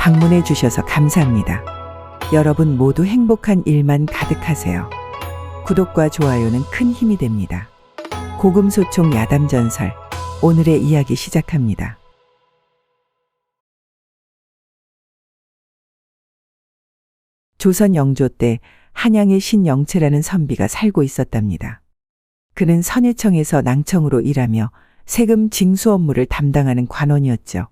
방문해 주셔서 감사합니다. 여러분 모두 행복한 일만 가득하세요. 구독과 좋아요는 큰 힘이 됩니다. 고금소총 야담전설, 오늘의 이야기 시작합니다. 조선 영조 때 한양에 신영채라는 선비가 살고 있었답니다. 그는 선해청에서 낭청으로 일하며 세금 징수 업무를 담당하는 관원이었죠.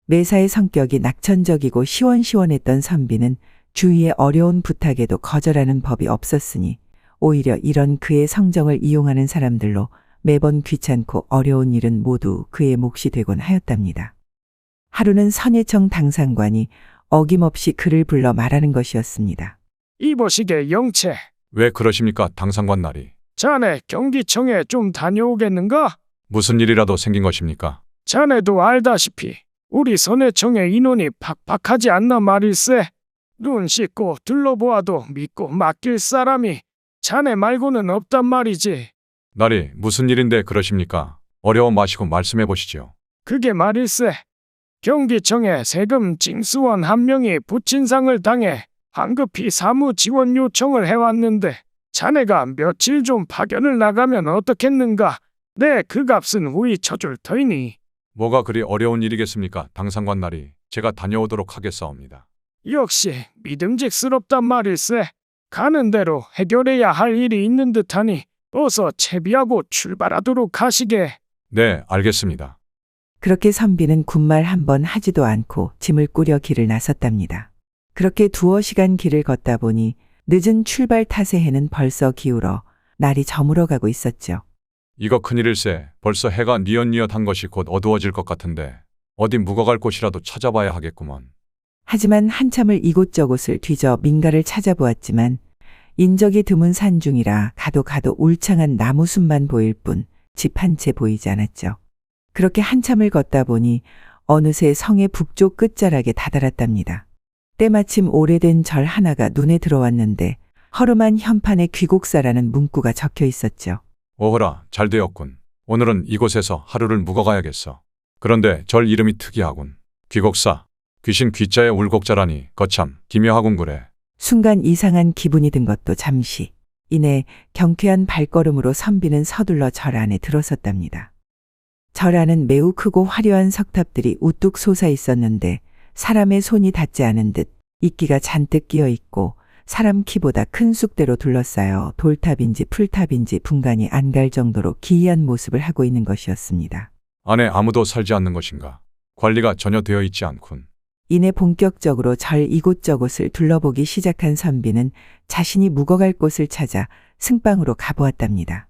매사의 성격이 낙천적이고 시원시원했던 선비는 주위의 어려운 부탁에도 거절하는 법이 없었으니 오히려 이런 그의 성정을 이용하는 사람들로 매번 귀찮고 어려운 일은 모두 그의 몫이 되곤 하였답니다. 하루는 선해청 당상관이 어김없이 그를 불러 말하는 것이었습니다. 이보시게 영채, 왜 그러십니까, 당상관 나리? 자네 경기청에 좀 다녀오겠는가? 무슨 일이라도 생긴 것입니까? 자네도 알다시피 우리 선해청의 인원이 팍팍하지 않나 말일세. 눈 씻고 둘러보아도 믿고 맡길 사람이 자네 말고는 없단 말이지. 나리, 무슨 일인데 그러십니까? 어려워 마시고 말씀해 보시죠. 그게 말일세. 경기청에 세금 징수원 한 명이 부친상을 당해 황급히 사무 지원 요청을 해왔는데 자네가 며칠 좀 파견을 나가면 어떻겠는가? 내 그 값은 후히 쳐줄 터이니. 뭐가 그리 어려운 일이겠습니까, 당상관 나리? 제가 다녀오도록 하겠사옵니다. 역시 믿음직스럽단 말일세. 가는 대로 해결해야 할 일이 있는 듯하니 어서 채비하고 출발하도록 하시게. 네, 알겠습니다. 그렇게 선비는 군말 한 번 하지도 않고 짐을 꾸려 길을 나섰답니다. 그렇게 두어 시간 길을 걷다 보니 늦은 출발 탓에 해는 벌써 기울어 날이 저물어 가고 있었죠. 이거 큰일일세. 벌써 해가 뉘엿뉘엿한 것이 곧 어두워질 것 같은데 어디 묵어갈 곳이라도 찾아봐야 하겠구먼. 하지만 한참을 이곳저곳을 뒤져 민가를 찾아보았지만 인적이 드문 산중이라 가도 울창한 나무숲만 보일 뿐 집 한 채 보이지 않았죠. 그렇게 한참을 걷다 보니 어느새 성의 북쪽 끝자락에 다다랐답니다. 때마침 오래된 절 하나가 눈에 들어왔는데 허름한 현판에 귀곡사라는 문구가 적혀 있었죠. 오호라, 잘 되었군. 오늘은 이곳에서 하루를 묵어가야겠어. 그런데 절 이름이 특이하군. 귀곡사. 귀신 귀자에 울곡자라니 거참 기묘하군 그래. 순간 이상한 기분이 든 것도 잠시. 이내 경쾌한 발걸음으로 선비는 서둘러 절 안에 들어섰답니다. 절 안은 매우 크고 화려한 석탑들이 우뚝 솟아 있었는데 사람의 손이 닿지 않은 듯 이끼가 잔뜩 끼어 있고 사람 키보다 큰 쑥대로 둘러싸여 돌탑인지 풀탑인지 분간이 안 갈 정도로 기이한 모습을 하고 있는 것이었습니다. 안에 아무도 살지 않는 것인가? 관리가 전혀 되어 있지 않군. 이내 본격적으로 절 이곳저곳을 둘러보기 시작한 선비는 자신이 묵어갈 곳을 찾아 승방으로 가보았답니다.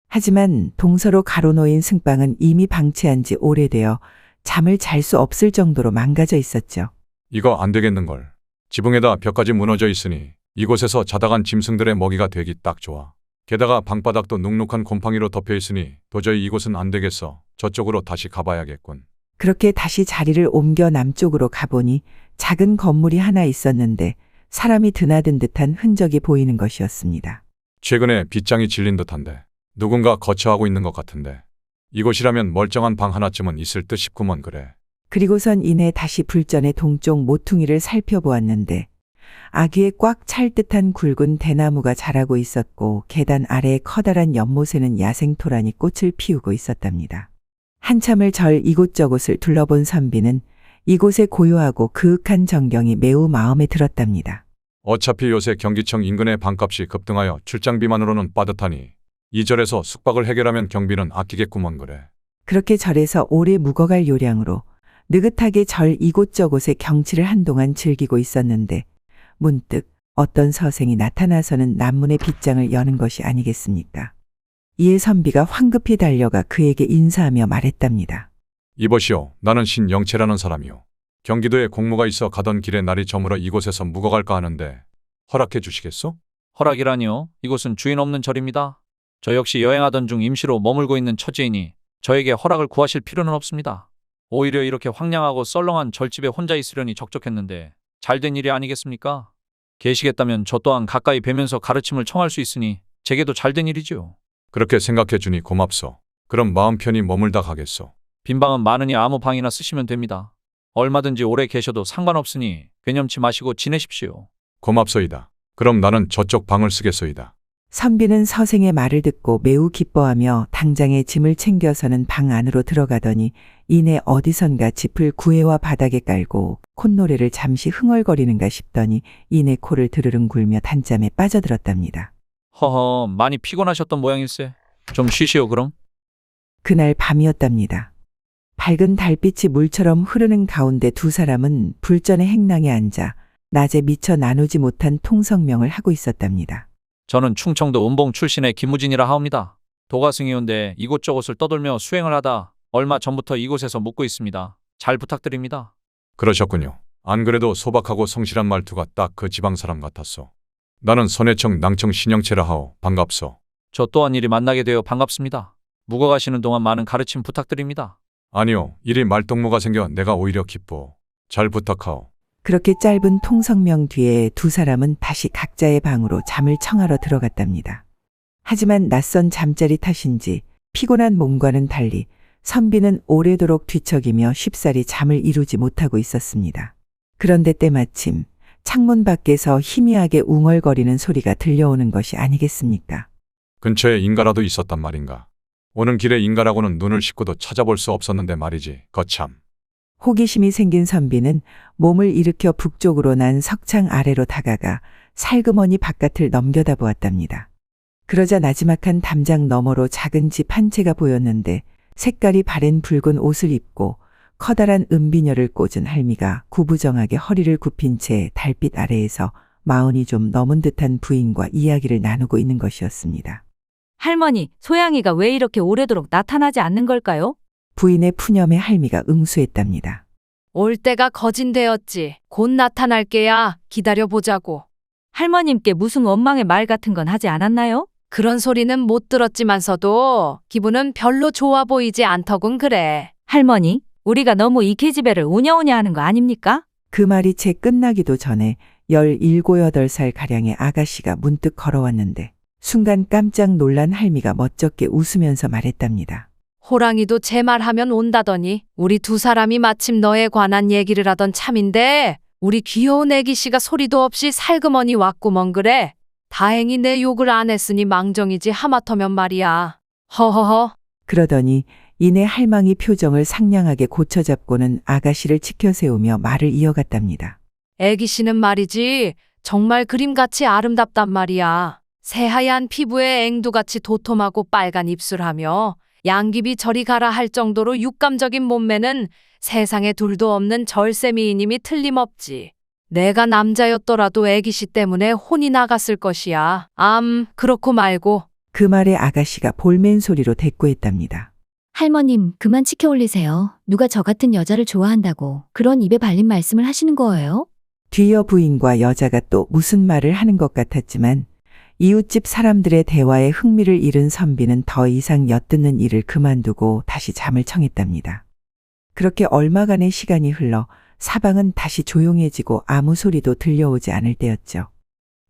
하지만 동서로 가로놓인 승방은 이미 방치한 지 오래되어 잠을 잘 수 없을 정도로 망가져 있었죠. 이거 안 되겠는걸. 지붕에다 벽까지 무너져 있으니 이곳에서 자다간 짐승들의 먹이가 되기 딱 좋아. 게다가 방바닥도 눅눅한 곰팡이로 덮여 있으니 도저히 이곳은 안 되겠어. 저쪽으로 다시 가봐야겠군. 그렇게 다시 자리를 옮겨 남쪽으로 가보니 작은 건물이 하나 있었는데 사람이 드나든 듯한 흔적이 보이는 것이었습니다. 최근에 빗장이 질린 듯한데 누군가 거처하고 있는 것 같은데 이곳이라면 멀쩡한 방 하나쯤은 있을 듯 싶구먼 그래. 그리고선 이내 다시 불전의 동쪽 모퉁이를 살펴보았는데 아귀에 꽉 찰 듯한 굵은 대나무가 자라고 있었고 계단 아래에 커다란 연못에는 야생토란이 꽃을 피우고 있었답니다. 한참을 절 이곳저곳을 둘러본 선비는 이곳의 고요하고 그윽한 전경이 매우 마음에 들었답니다. 어차피 요새 경기청 인근의 방값이 급등하여 출장비만으로는 빠듯하니 이 절에서 숙박을 해결하면 경비는 아끼겠구먼 그래. 그렇게 절에서 오래 묵어갈 요량으로 느긋하게 절 이곳저곳의 경치를 한동안 즐기고 있었는데 문득 어떤 서생이 나타나서는 남문의 빗장을 여는 것이 아니겠습니까? 이에 선비가 황급히 달려가 그에게 인사하며 말했답니다. 이보시오, 나는 신영채라는 사람이오. 경기도에 공무가 있어 가던 길에 날이 저물어 이곳에서 묵어갈까 하는데 허락해 주시겠소? 허락이라니요? 이곳은 주인 없는 절입니다. 저 역시 여행하던 중 임시로 머물고 있는 처지이니 저에게 허락을 구하실 필요는 없습니다. 오히려 이렇게 황량하고 썰렁한 절집에 혼자 있으려니 적적했는데 잘된 일이 아니겠습니까? 계시겠다면 저 또한 가까이 뵈면서 가르침을 청할 수 있으니 제게도 잘된 일이지요. 그렇게 생각해 주니 고맙소. 그럼 마음 편히 머물다 가겠소. 빈방은 많으니 아무 방이나 쓰시면 됩니다. 얼마든지 오래 계셔도 상관없으니 괴념치 마시고 지내십시오. 고맙소이다. 그럼 나는 저쪽 방을 쓰겠소이다. 선비는 서생의 말을 듣고 매우 기뻐하며 당장에 짐을 챙겨서는 방 안으로 들어가더니 이내 어디선가 짚을 구해와 바닥에 깔고 콧노래를 잠시 흥얼거리는가 싶더니 이내 코를 드르릉 굴며 단잠에 빠져들었답니다. 허허, 많이 피곤하셨던 모양일세. 좀 쉬시오 그럼. 그날 밤이었답니다. 밝은 달빛이 물처럼 흐르는 가운데 두 사람은 불전의 행랑에 앉아 낮에 미처 나누지 못한 통성명을 하고 있었답니다. 저는 충청도 은봉 출신의 김우진이라 하옵니다. 도가승이온데 이곳저곳을 떠돌며 수행을 하다 얼마 전부터 이곳에서 묵고 있습니다. 잘 부탁드립니다. 그러셨군요. 안 그래도 소박하고 성실한 말투가 딱 그 지방 사람 같았소. 나는 선해청 낭청 신영채라 하오. 반갑소. 저 또한 이리 만나게 되어 반갑습니다. 묵어가시는 동안 많은 가르침 부탁드립니다. 아니요. 이리 말동무가 생겨 내가 오히려 기뻐. 잘 부탁하오. 그렇게 짧은 통성명 뒤에 두 사람은 다시 각자의 방으로 잠을 청하러 들어갔답니다. 하지만 낯선 잠자리 탓인지 피곤한 몸과는 달리 선비는 오래도록 뒤척이며 쉽사리 잠을 이루지 못하고 있었습니다. 그런데 때마침 창문 밖에서 희미하게 웅얼거리는 소리가 들려오는 것이 아니겠습니까? 근처에 인가라도 있었단 말인가. 오는 길에 인가라고는 눈을 씻고도 찾아볼 수 없었는데 말이지. 거참. 호기심이 생긴 선비는 몸을 일으켜 북쪽으로 난 석창 아래로 다가가 살그머니 바깥을 넘겨다 보았답니다. 그러자 나지막한 담장 너머로 작은 집 한 채가 보였는데 색깔이 바랜 붉은 옷을 입고 커다란 은비녀를 꽂은 할미가 구부정하게 허리를 굽힌 채 달빛 아래에서 마흔이 좀 넘은 듯한 부인과 이야기를 나누고 있는 것이었습니다. 할머니, 소양이가 왜 이렇게 오래도록 나타나지 않는 걸까요? 부인의 푸념에 할미가 응수했답니다. 올 때가 거진되었지. 곧 나타날 게야. 기다려보자고. 할머님께 무슨 원망의 말 같은 건 하지 않았나요? 그런 소리는 못 들었지만서도 기분은 별로 좋아 보이지 않더군 그래. 할머니, 우리가 너무 이 계집애를 오냐오냐 하는 거 아닙니까? 그 말이 채 끝나기도 전에 17, 8살 가량의 아가씨가 문득 걸어왔는데 순간 깜짝 놀란 할미가 멋쩍게 웃으면서 말했답니다. 호랑이도 제 말하면 온다더니 우리 두 사람이 마침 너에 관한 얘기를 하던 참인데 우리 귀여운 애기씨가 소리도 없이 살그머니 왔구먼 그래. 다행히 내 욕을 안 했으니 망정이지 하마터면 말이야. 허허허. 그러더니 이내 할망이 표정을 상냥하게 고쳐잡고는 아가씨를 치켜세우며 말을 이어갔답니다. 애기씨는 말이지 정말 그림같이 아름답단 말이야. 새하얀 피부에 앵두같이 도톰하고 빨간 입술하며 양귀비 저리 가라 할 정도로 육감적인 몸매는 세상에 둘도 없는 절세 미인임이 틀림없지. 내가 남자였더라도 애기씨 때문에 혼이 나갔을 것이야. 그렇고 말고. 그 말에 아가씨가 볼멘 소리로 대꾸했답니다. 할머님, 그만 치켜 올리세요. 누가 저 같은 여자를 좋아한다고 그런 입에 발린 말씀을 하시는 거예요? 뒤이어 부인과 여자가 또 무슨 말을 하는 것 같았지만 이웃집 사람들의 대화에 흥미를 잃은 선비는 더 이상 엿듣는 일을 그만두고 다시 잠을 청했답니다. 그렇게 얼마간의 시간이 흘러 사방은 다시 조용해지고 아무 소리도 들려오지 않을 때였죠.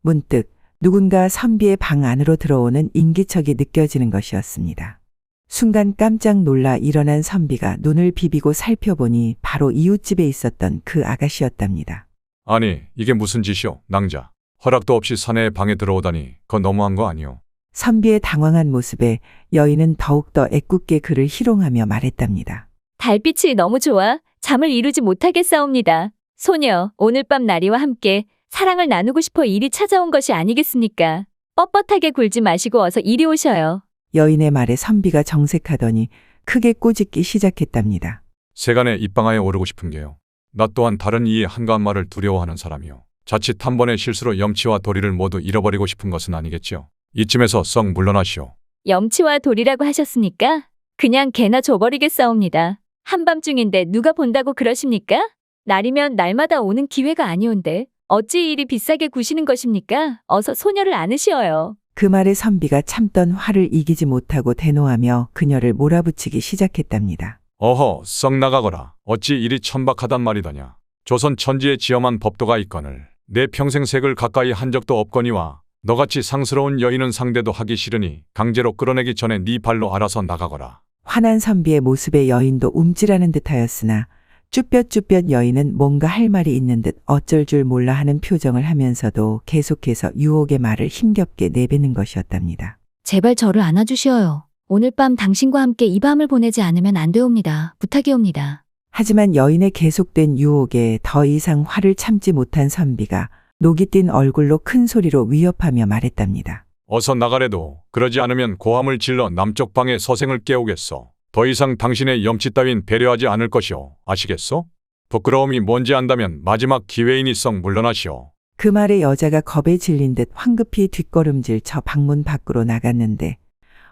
문득 누군가 선비의 방 안으로 들어오는 인기척이 느껴지는 것이었습니다. 순간 깜짝 놀라 일어난 선비가 눈을 비비고 살펴보니 바로 이웃집에 있었던 그 아가씨였답니다. 아니, 이게 무슨 짓이오, 낭자. 허락도 없이 사내의 방에 들어오다니 그거 너무한 거 아니오. 선비의 당황한 모습에 여인은 더욱더 애꿎게 그를 희롱하며 말했답니다. 달빛이 너무 좋아 잠을 이루지 못하겠사옵니다. 소녀, 오늘 밤 나리와 함께 사랑을 나누고 싶어 이리 찾아온 것이 아니겠습니까? 뻣뻣하게 굴지 마시고 어서 이리 오셔요. 여인의 말에 선비가 정색하더니 크게 꾸짖기 시작했답니다. 세간의 입방아에 오르고 싶은 게요. 나 또한 다른 이의 한가한 말을 두려워하는 사람이요. 자칫 한 번의 실수로 염치와 도리를 모두 잃어버리고 싶은 것은 아니겠죠. 이쯤에서 썩 물러나시오. 염치와 도리라고 하셨습니까? 그냥 개나 줘버리겠사옵니다. 한밤중인데 누가 본다고 그러십니까? 날이면 날마다 오는 기회가 아니온데 어찌 이리 비싸게 구시는 것입니까? 어서 소녀를 안으시어요. 그 말에 선비가 참던 화를 이기지 못하고 대노하며 그녀를 몰아붙이기 시작했답니다. 어허, 썩 나가거라. 어찌 이리 천박하단 말이더냐. 조선 천지에 지엄한 법도가 있거늘 내 평생 색을 가까이 한 적도 없거니와 너같이 상스러운 여인은 상대도 하기 싫으니 강제로 끌어내기 전에 네 발로 알아서 나가거라. 화난 선비의 모습에 여인도 움찔하는 듯하였으나 쭈뼛쭈뼛 여인은 뭔가 할 말이 있는 듯 어쩔 줄 몰라 하는 표정을 하면서도 계속해서 유혹의 말을 힘겹게 내뱉는 것이었답니다. 제발 저를 안아주시어요. 오늘 밤 당신과 함께 이 밤을 보내지 않으면 안 되옵니다. 부탁이옵니다. 하지만 여인의 계속된 유혹에 더 이상 화를 참지 못한 선비가 녹이 띈 얼굴로 큰 소리로 위협하며 말했답니다. 어서 나가래도 그러지 않으면 고함을 질러 남쪽 방의 서생을 깨우겠소. 더 이상 당신의 염치 따윈 배려하지 않을 것이오. 아시겠소? 부끄러움이 뭔지 안다면 마지막 기회이니 썩 물러나시오. 그 말에 여자가 겁에 질린 듯 황급히 뒷걸음질 쳐 방문 밖으로 나갔는데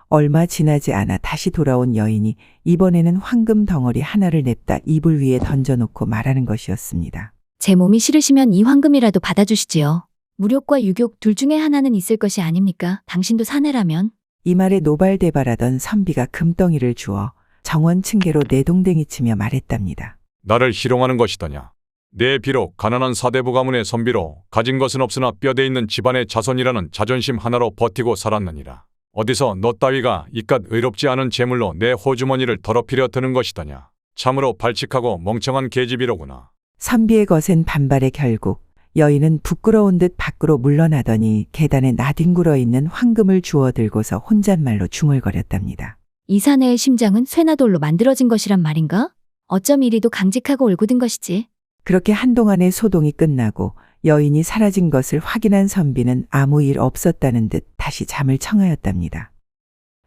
얼마 지나지 않아 다시 돌아온 여인이 이번에는 황금 덩어리 하나를 냅다 이불 위에 던져놓고 말하는 것이었습니다. 제 몸이 싫으시면 이 황금이라도 받아주시지요. 무력과 유욕 둘 중에 하나는 있을 것이 아닙니까? 당신도 사내라면. 이 말에 노발대발하던 선비가 금덩이를 주어 정원층계로 내동댕이 치며 말했답니다. 나를 희롱하는 것이더냐. 내 비록 가난한 사대부 가문의 선비로 가진 것은 없으나 뼈대 있는 집안의 자손이라는 자존심 하나로 버티고 살았느니라. 어디서 너 따위가 이깟 의롭지 않은 재물로 내 호주머니를 더럽히려 드는 것이더냐. 참으로 발칙하고 멍청한 계집이로구나. 선비의 거센 반발에 결국 여인은 부끄러운 듯 밖으로 물러나더니 계단에 나뒹굴어 있는 황금을 주워 들고서 혼잣말로 중얼거렸답니다. 이 사내의 심장은 쇠나돌로 만들어진 것이란 말인가? 어쩜 이리도 강직하고 올곧은 것이지. 그렇게 한동안의 소동이 끝나고 여인이 사라진 것을 확인한 선비는 아무 일 없었다는 듯 다시 잠을 청하였답니다.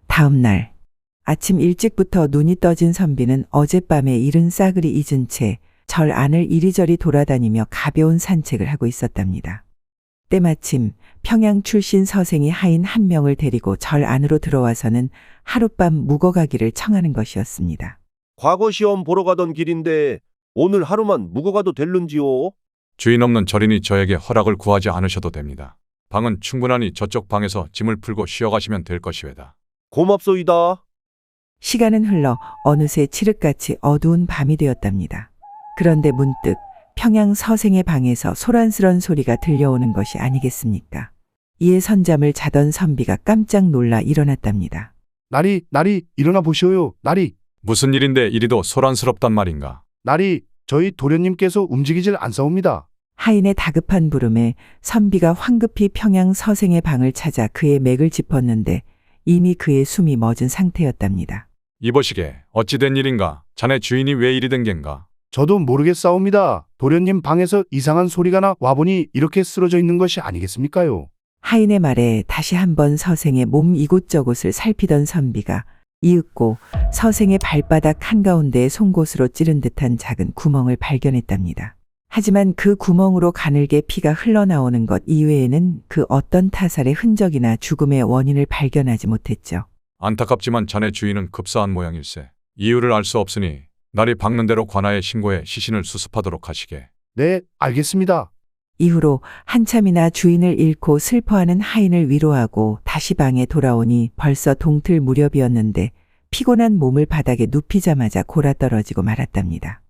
다음 날 아침 일찍부터 눈이 떠진 선비는 어젯밤의 일은 싸그리 잊은 채 절 안을 이리저리 돌아다니며 가벼운 산책을 하고 있었답니다. 때마침 평양 출신 서생이 하인 한 명을 데리고 절 안으로 들어와서는 하룻밤 묵어가기를 청하는 것이었습니다. 과거 시험 보러 가던 길인데 오늘 하루만 묵어 가도 될는지요? 주인 없는 절이니 저에게 허락을 구하지 않으셔도 됩니다. 방은 충분하니 저쪽 방에서 짐을 풀고 쉬어가시면 될 것이외다. 고맙소이다. 시간은 흘러 어느새 칠흑같이 어두운 밤이 되었답니다. 그런데 문득 평양 서생의 방에서 소란스런 소리가 들려오는 것이 아니겠습니까? 이에 선잠을 자던 선비가 깜짝 놀라 일어났답니다. 나리, 일어나 보시오요. 나리, 무슨 일인데 이리도 소란스럽단 말인가? 저희 도련님께서 움직이질 않사옵니다. 하인의 다급한 부름에 선비가 황급히 평양 서생의 방을 찾아 그의 맥을 짚었는데 이미 그의 숨이 멎은 상태였답니다. 이보시게 어찌 된 일인가? 자네 주인이 왜 이리 된 겐가? 저도 모르겠사옵니다. 도련님 방에서 이상한 소리가 나 와보니 이렇게 쓰러져 있는 것이 아니겠습니까요? 하인의 말에 다시 한번 서생의 몸 이곳저곳을 살피던 선비가 이윽고 서생의 발바닥 한가운데에 송곳으로 찌른 듯한 작은 구멍을 발견했답니다. 하지만 그 구멍으로 가늘게 피가 흘러나오는 것 이외에는 그 어떤 타살의 흔적이나 죽음의 원인을 발견하지 못했죠. 안타깝지만 자네 주인은 급사한 모양일세. 이유를 알 수 없으니 날이 밝는 대로 관아에 신고해 시신을 수습하도록 하시게. 네, 알겠습니다. 이후로 한참이나 주인을 잃고 슬퍼하는 하인을 위로하고 다시 방에 돌아오니 벌써 동틀 무렵이었는데 피곤한 몸을 바닥에 눕히자마자 골아떨어지고 말았답니다.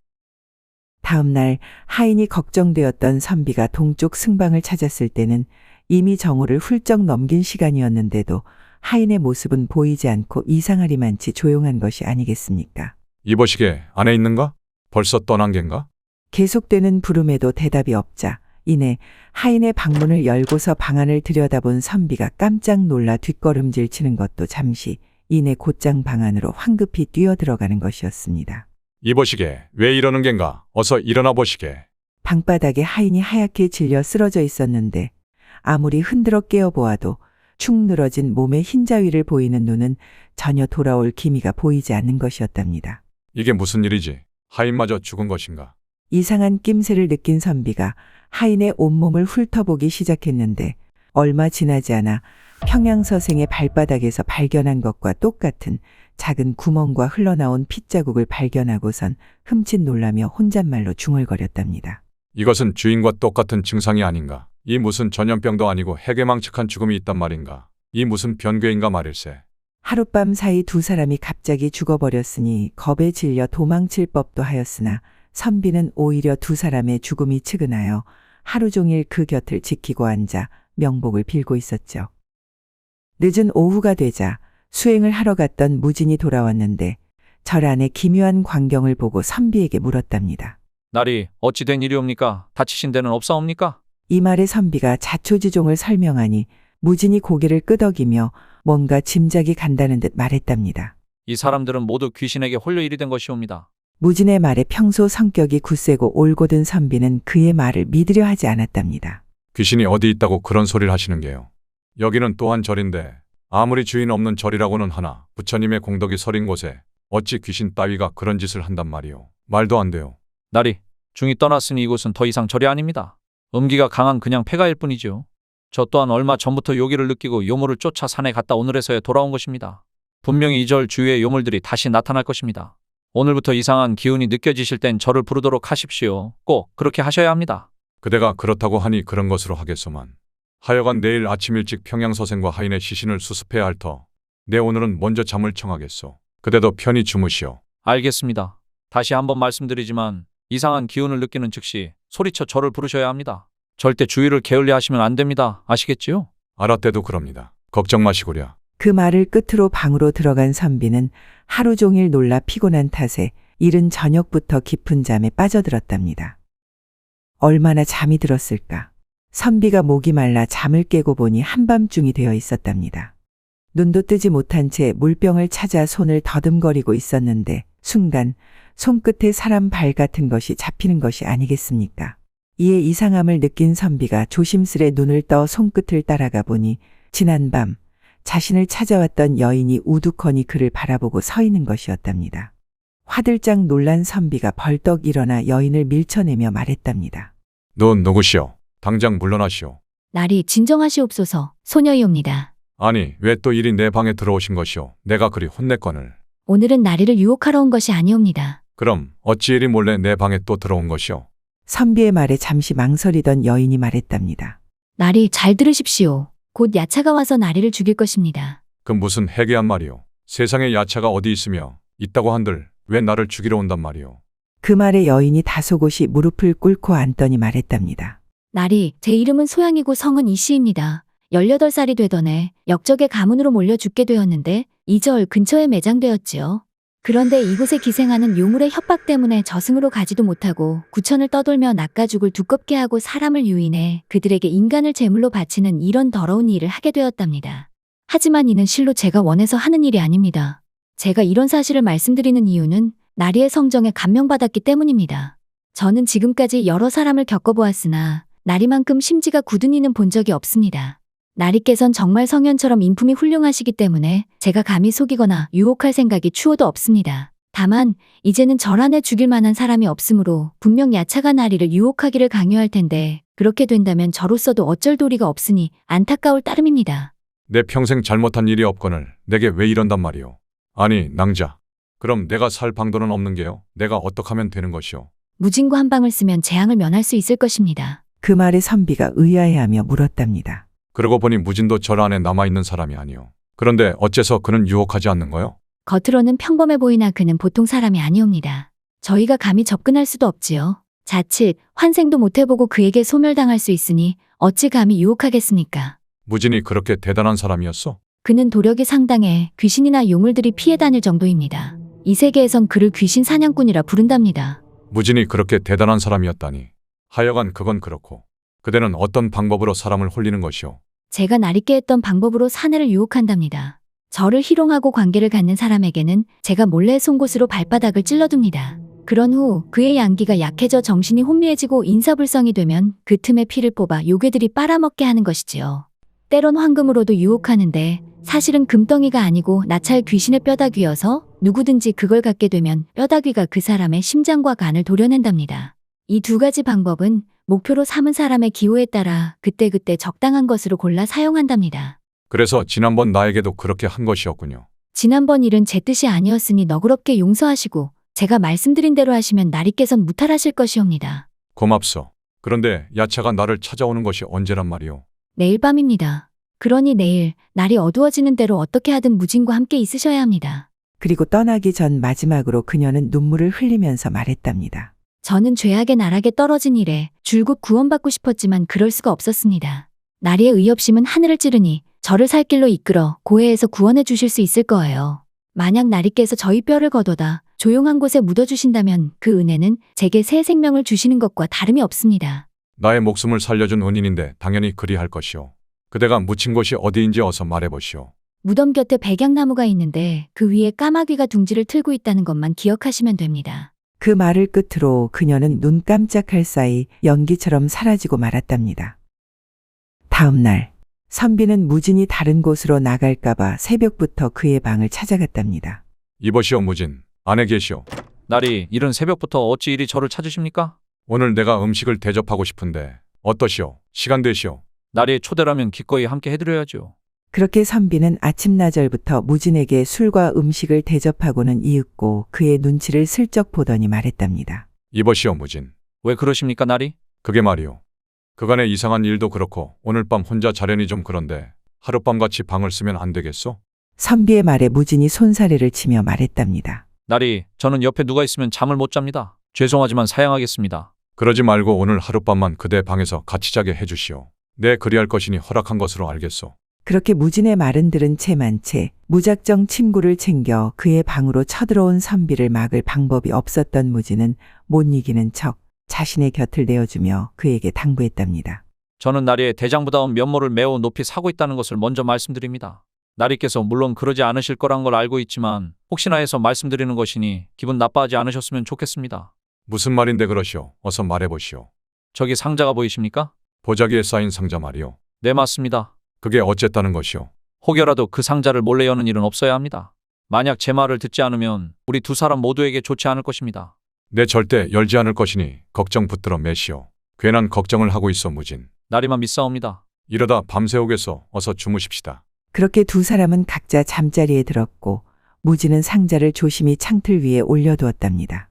다음 날 하인이 걱정되었던 선비가 동쪽 승방을 찾았을 때는 이미 정오를 훌쩍 넘긴 시간이었는데도 하인의 모습은 보이지 않고 이상하리만치 조용한 것이 아니겠습니까? 이보시게 안에 있는가? 벌써 떠난 겐가? 계속되는 부름에도 대답이 없자 이내 하인의 방문을 열고서 방 안을 들여다본 선비가 깜짝 놀라 뒷걸음질 치는 것도 잠시 이내 곧장 방 안으로 황급히 뛰어들어가는 것이었습니다. 이보시게 왜 이러는 겐가? 어서 일어나 보시게. 방바닥에 하인이 하얗게 질려 쓰러져 있었는데 아무리 흔들어 깨어보아도 축 늘어진 몸의 흰자위를 보이는 눈은 전혀 돌아올 기미가 보이지 않는 것이었답니다. 이게 무슨 일이지? 하인마저 죽은 것인가? 이상한 낌새를 느낀 선비가 하인의 온몸을 훑어보기 시작했는데 얼마 지나지 않아 평양서생의 발바닥에서 발견한 것과 똑같은 작은 구멍과 흘러나온 핏자국을 발견하고선 흠칫 놀라며 혼잣말로 중얼거렸답니다. 이것은 주인과 똑같은 증상이 아닌가? 이 무슨 전염병도 아니고 해괴망측한 죽음이 있단 말인가? 이 무슨 변괴인가 말일세. 하룻밤 사이 두 사람이 갑자기 죽어버렸으니 겁에 질려 도망칠 법도 하였으나 선비는 오히려 두 사람의 죽음이 측은하여 하루 종일 그 곁을 지키고 앉아 명복을 빌고 있었죠. 늦은 오후가 되자 수행을 하러 갔던 무진이 돌아왔는데 절 안의 기묘한 광경을 보고 선비에게 물었답니다. 날이 어찌 된 일이옵니까? 다치신 데는 없사옵니까? 이 말에 선비가 자초지종을 설명하니 무진이 고개를 끄덕이며 뭔가 짐작이 간다는 듯 말했답니다. 이 사람들은 모두 귀신에게 홀려 일이 된 것이옵니다. 무진의 말에 평소 성격이 굳세고 올곧은 선비는 그의 말을 믿으려 하지 않았답니다. 귀신이 어디 있다고 그런 소리를 하시는 게요. 여기는 또한 절인데 아무리 주인 없는 절이라고는 하나 부처님의 공덕이 서린 곳에 어찌 귀신 따위가 그런 짓을 한단 말이오. 말도 안 돼요. 날이 중이 떠났으니 이곳은 더 이상 절이 아닙니다. 음기가 강한 그냥 폐가일 뿐이지요. 저 또한 얼마 전부터 요기를 느끼고 요물을 쫓아 산에 갔다 오늘에서야 돌아온 것입니다. 분명히 이 절 주위의 요물들이 다시 나타날 것입니다. 오늘부터 이상한 기운이 느껴지실 땐 저를 부르도록 하십시오. 꼭 그렇게 하셔야 합니다. 그대가 그렇다고 하니 그런 것으로 하겠소만. 하여간 내일 아침 일찍 평양서생과 하인의 시신을 수습해야 할 터. 내 오늘은 먼저 잠을 청하겠소. 그대도 편히 주무시오. 알겠습니다. 다시 한번 말씀드리지만 이상한 기운을 느끼는 즉시 소리쳐 저를 부르셔야 합니다. 절대 주위를 게을리 하시면 안 됩니다. 아시겠지요? 알았대도 그럽니다. 걱정 마시구랴. 그 말을 끝으로 방으로 들어간 선비는 하루 종일 놀라 피곤한 탓에 이른 저녁부터 깊은 잠에 빠져들었답니다. 얼마나 잠이 들었을까. 선비가 목이 말라 잠을 깨고 보니 한밤중이 되어 있었답니다. 눈도 뜨지 못한 채 물병을 찾아 손을 더듬거리고 있었는데 순간 손끝에 사람 발 같은 것이 잡히는 것이 아니겠습니까? 이에 이상함을 느낀 선비가 조심스레 눈을 떠 손끝을 따라가 보니 지난밤 자신을 찾아왔던 여인이 우두커니 그를 바라보고 서 있는 것이었답니다. 화들짝 놀란 선비가 벌떡 일어나 여인을 밀쳐내며 말했답니다. 넌 누구시오? 당장 물러나시오. 날이 진정하시옵소서. 소녀이옵니다. 아니 왜 또 이리 내 방에 들어오신 것이오? 내가 그리 혼냈거늘. 오늘은 나리를 유혹하러 온 것이 아니옵니다. 그럼 어찌 이리 몰래 내 방에 또 들어온 것이오? 선비의 말에 잠시 망설이던 여인이 말했답니다. 나리 잘 들으십시오. 곧 야차가 와서 나리를 죽일 것입니다. 그 무슨 해괴한 말이오? 세상에 야차가 어디 있으며 있다고 한들 왜 나를 죽이러 온단 말이오? 그 말에 여인이 다소곳이 무릎을 꿇고 앉더니 말했답니다. 나리, 제 이름은 소양이고 성은 이씨입니다. 18살이 되던 해 역적의 가문으로 몰려 죽게 되었는데 이 절 근처에 매장되었지요. 그런데 이곳에 기생하는 요물의 협박 때문에 저승으로 가지도 못하고 구천을 떠돌며 낚아죽을 두껍게 하고 사람을 유인해 그들에게 인간을 제물로 바치는 이런 더러운 일을 하게 되었답니다. 하지만 이는 실로 제가 원해서 하는 일이 아닙니다. 제가 이런 사실을 말씀드리는 이유는 나리의 성정에 감명받았기 때문입니다. 저는 지금까지 여러 사람을 겪어보았으나 나리만큼 심지가 굳은 이는 본 적이 없습니다. 나리께선 정말 성현처럼 인품이 훌륭하시기 때문에 제가 감히 속이거나 유혹할 생각이 추호도 없습니다. 다만 이제는 절 안에 죽일 만한 사람이 없으므로 분명 야차가 나리를 유혹하기를 강요할 텐데 그렇게 된다면 저로서도 어쩔 도리가 없으니 안타까울 따름입니다. 내 평생 잘못한 일이 없거늘 내게 왜 이런단 말이오? 아니 낭자. 그럼 내가 살 방도는 없는 게요? 내가 어떻게 하면 되는 것이오? 무진과 한 방을 쓰면 재앙을 면할 수 있을 것입니다. 그 말에 선비가 의아해하며 물었답니다. 그러고 보니 무진도 절 안에 남아있는 사람이 아니오. 그런데 어째서 그는 유혹하지 않는 거요? 겉으로는 평범해 보이나 그는 보통 사람이 아니옵니다. 저희가 감히 접근할 수도 없지요. 자칫 환생도 못 해보고 그에게 소멸당할 수 있으니 어찌 감히 유혹하겠습니까? 무진이 그렇게 대단한 사람이었어? 그는 도력이 상당해 귀신이나 요물들이 피해 다닐 정도입니다. 이 세계에선 그를 귀신 사냥꾼이라 부른답니다. 무진이 그렇게 대단한 사람이었다니. 하여간 그건 그렇고 그대는 어떤 방법으로 사람을 홀리는 것이오? 제가 나리께 했던 방법으로 사내를 유혹한답니다. 저를 희롱하고 관계를 갖는 사람에게는 제가 몰래 송곳으로 발바닥을 찔러둡니다. 그런 후 그의 양기가 약해져 정신이 혼미해지고 인사불성이 되면 그 틈에 피를 뽑아 요괴들이 빨아먹게 하는 것이지요. 때론 황금으로도 유혹하는데 사실은 금덩이가 아니고 나찰 귀신의 뼈다귀여서 누구든지 그걸 갖게 되면 뼈다귀가 그 사람의 심장과 간을 도려낸답니다. 이 두 가지 방법은 목표로 삼은 사람의 기호에 따라 그때그때 적당한 것으로 골라 사용한답니다. 그래서 지난번 나에게도 그렇게 한 것이었군요. 지난번 일은 제 뜻이 아니었으니 너그럽게 용서하시고 제가 말씀드린 대로 하시면 나리께선 무탈하실 것이옵니다. 고맙소. 그런데 야차가 나를 찾아오는 것이 언제란 말이오? 내일 밤입니다. 그러니 내일 날이 어두워지는 대로 어떻게 하든 무진과 함께 있으셔야 합니다. 그리고 떠나기 전 마지막으로 그녀는 눈물을 흘리면서 말했답니다. 저는 죄악의 나락에 떨어진 일에 줄곧 구원받고 싶었지만 그럴 수가 없었습니다. 나리의 의협심은 하늘을 찌르니 저를 살 길로 이끌어 고해에서 구원해 주실 수 있을 거예요. 만약 나리께서 저희 뼈를 걷어다 조용한 곳에 묻어주신다면 그 은혜는 제게 새 생명을 주시는 것과 다름이 없습니다. 나의 목숨을 살려준 은인인데 당연히 그리할 것이오. 그대가 묻힌 곳이 어디인지 어서 말해보시오. 무덤 곁에 백약나무가 있는데 그 위에 까마귀가 둥지를 틀고 있다는 것만 기억하시면 됩니다. 그 말을 끝으로 그녀는 눈 깜짝할 사이 연기처럼 사라지고 말았답니다. 다음 날 선비는 무진이 다른 곳으로 나갈까봐 새벽부터 그의 방을 찾아갔답니다. 이보시오 무진. 안에 계시오. 나리, 이른 새벽부터 어찌 이리 저를 찾으십니까? 오늘 내가 음식을 대접하고 싶은데 어떠시오? 시간 되시오. 나리의 초대라면 기꺼이 함께 해드려야죠. 그렇게 선비는 아침나절부터 무진에게 술과 음식을 대접하고는 이윽고 그의 눈치를 슬쩍 보더니 말했답니다. 이보시오 무진. 왜 그러십니까, 나리? 그게 말이오. 그간의 이상한 일도 그렇고 오늘 밤 혼자 자려니 좀 그런데 하룻밤같이 방을 쓰면 안 되겠소? 선비의 말에 무진이 손사래를 치며 말했답니다. 나리, 저는 옆에 누가 있으면 잠을 못 잡니다. 죄송하지만 사양하겠습니다. 그러지 말고 오늘 하룻밤만 그대 방에서 같이 자게 해주시오. 내 그리할 것이니 허락한 것으로 알겠소. 그렇게 무진의 말은 들은 채만 채 무작정 침구를 챙겨 그의 방으로 쳐들어온 선비를 막을 방법이 없었던 무진은 못 이기는 척 자신의 곁을 내어주며 그에게 당부했답니다. 저는 나리의 대장부다운 면모를 매우 높이 사고 있다는 것을 먼저 말씀드립니다. 나리께서 물론 그러지 않으실 거란 걸 알고 있지만 혹시나 해서 말씀드리는 것이니 기분 나빠하지 않으셨으면 좋겠습니다. 무슨 말인데 그러시오? 어서 말해보시오. 저기 상자가 보이십니까? 보자기에 쌓인 상자 말이오. 네, 맞습니다. 그게 어쨌다는 것이오? 혹여라도 그 상자를 몰래 여는 일은 없어야 합니다. 만약 제 말을 듣지 않으면 우리 두 사람 모두에게 좋지 않을 것입니다. 내 절대 열지 않을 것이니 걱정 붙들어 매시오. 괜한 걱정을 하고 있어 무진. 나리만 믿사옵니다. 이러다 밤새우겠소. 어서 주무십시다. 그렇게 두 사람은 각자 잠자리에 들었고 무진은 상자를 조심히 창틀 위에 올려두었답니다.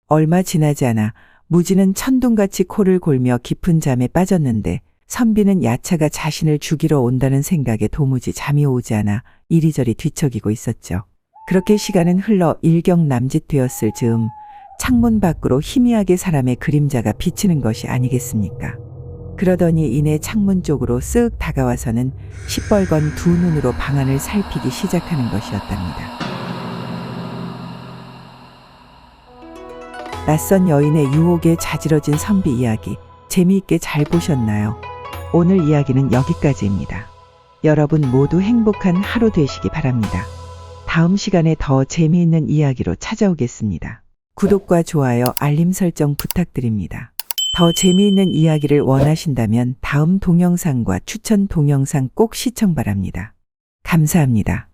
얼마 지나지 않아 무진은 천둥같이 코를 골며 깊은 잠에 빠졌는데 선비는 야차가 자신을 죽이러 온다는 생각에 도무지 잠이 오지 않아 이리저리 뒤척이고 있었죠. 그렇게 시간은 흘러 일경남짓 되었을 즈음 창문 밖으로 희미하게 사람의 그림자가 비치는 것이 아니겠습니까? 그러더니 이내 창문 쪽으로 쓱 다가와서는 시뻘건 두 눈으로 방안을 살피기 시작하는 것이었답니다. 낯선 여인의 유혹에 자지러진 선비 이야기 재미있게 잘 보셨나요? 오늘 이야기는 여기까지입니다. 여러분 모두 행복한 하루 되시기 바랍니다. 다음 시간에 더 재미있는 이야기로 찾아오겠습니다. 구독과 좋아요, 알림 설정 부탁드립니다. 더 재미있는 이야기를 원하신다면 다음 동영상과 추천 동영상 꼭 시청 바랍니다. 감사합니다.